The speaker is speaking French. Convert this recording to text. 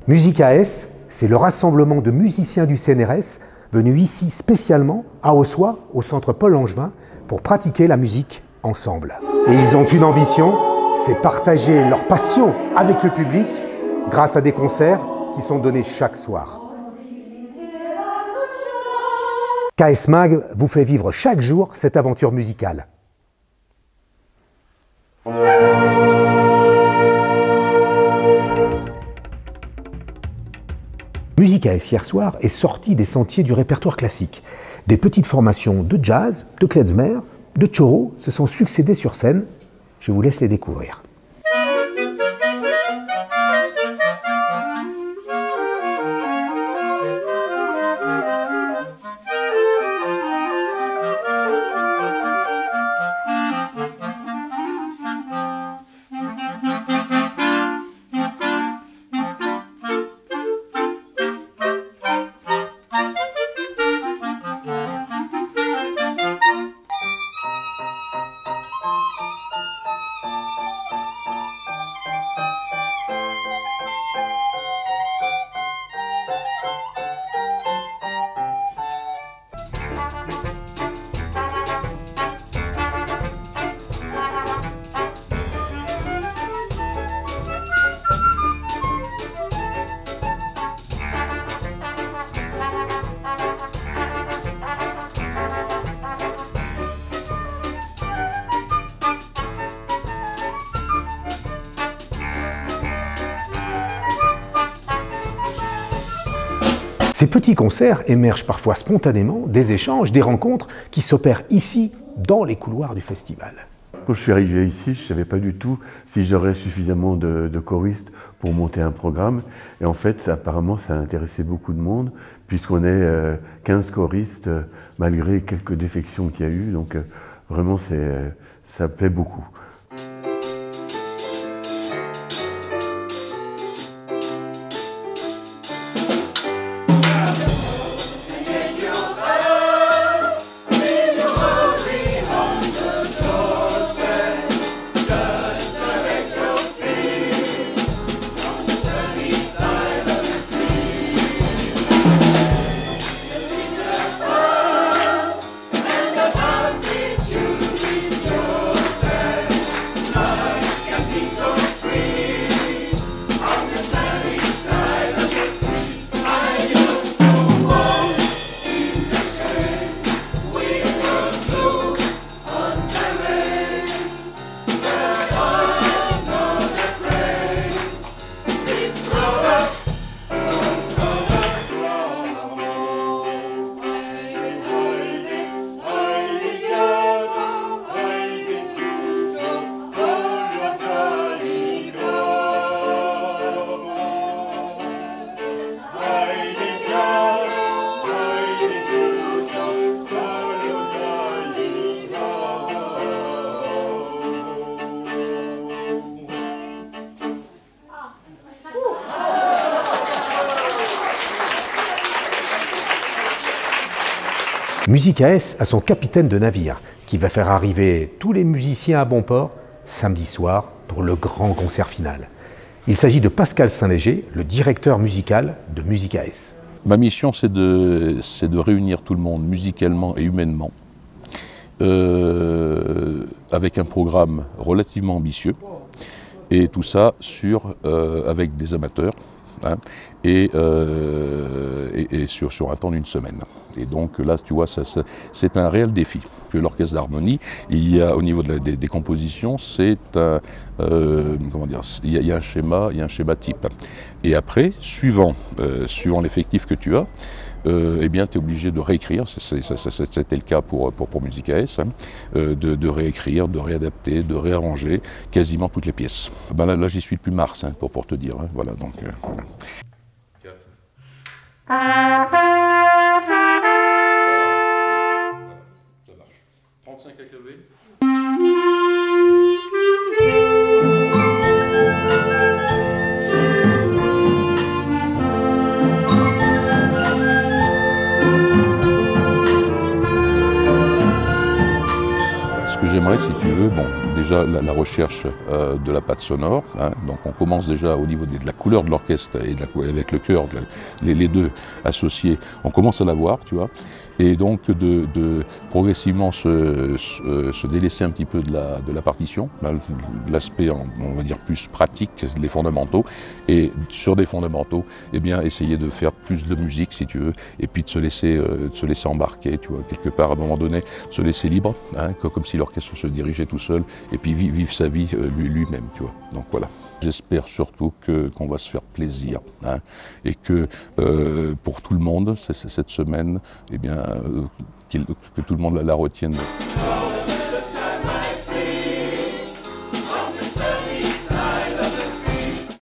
Musica S, c'est le rassemblement de musiciens du CNRS venus ici spécialement à Ossois, au centre Paul Langevin, pour pratiquer la musique ensemble. Et ils ont une ambition, c'est partager leur passion avec le public grâce à des concerts qui sont donnés chaque soir. KS Mag vous fait vivre chaque jour cette aventure musicale. Musica S hier soir est sorti des sentiers du répertoire classique. Des petites formations de jazz, de klezmer, de choro se sont succédées sur scène. Je vous laisse les découvrir. Ces petits concerts émergent parfois spontanément des échanges, des rencontres qui s'opèrent ici, dans les couloirs du festival. Quand je suis arrivé ici, je ne savais pas du tout si j'aurais suffisamment de choristes pour monter un programme. Et en fait, apparemment, ça a intéressé beaucoup de monde, puisqu'on est 15 choristes, malgré quelques défections qu'il y a eu. Donc vraiment, ça plaît beaucoup. Musica S a son capitaine de navire qui va faire arriver tous les musiciens à bon port samedi soir pour le grand concert final. Il s'agit de Pascal Saint-Léger, le directeur musical de Musica S. Ma mission, c'est de réunir tout le monde musicalement et humainement avec un programme relativement ambitieux et tout ça avec des amateurs. Hein, et sur un temps d'une semaine. Et donc là, tu vois, c'est un réel défi. L'orchestre d'harmonie, il y a au niveau des compositions, c'est comment dire, il y a un schéma type. Et après, suivant l'effectif que tu as, eh bien, tu es obligé de réécrire, c'était le cas pour Musica S, hein, de réécrire, de réadapter, de réarranger quasiment toutes les pièces. Ben là j'y suis depuis mars, hein, pour te dire. Hein, voilà, donc, voilà. 35 avec le V. que j'aimerais, si tu veux, bon, déjà la recherche de la patte sonore, hein, donc on commence déjà au niveau de la couleur de l'orchestre et avec le chœur, les deux associés, on commence à la voir, tu vois, et donc de progressivement se délaisser un petit peu de la partition, l'aspect, on va dire, plus pratique, les fondamentaux, et sur des fondamentaux, eh bien, essayer de faire plus de musique, si tu veux, et puis de se laisser embarquer, tu vois, quelque part, à un moment donné, se laisser libre, hein, comme si l'orchestre se dirigeait tout seul, et puis vivre sa vie lui-même, tu vois. Donc voilà. J'espère surtout qu'on va se faire plaisir, hein, et que pour tout le monde, cette semaine, eh bien, que tout le monde la retienne.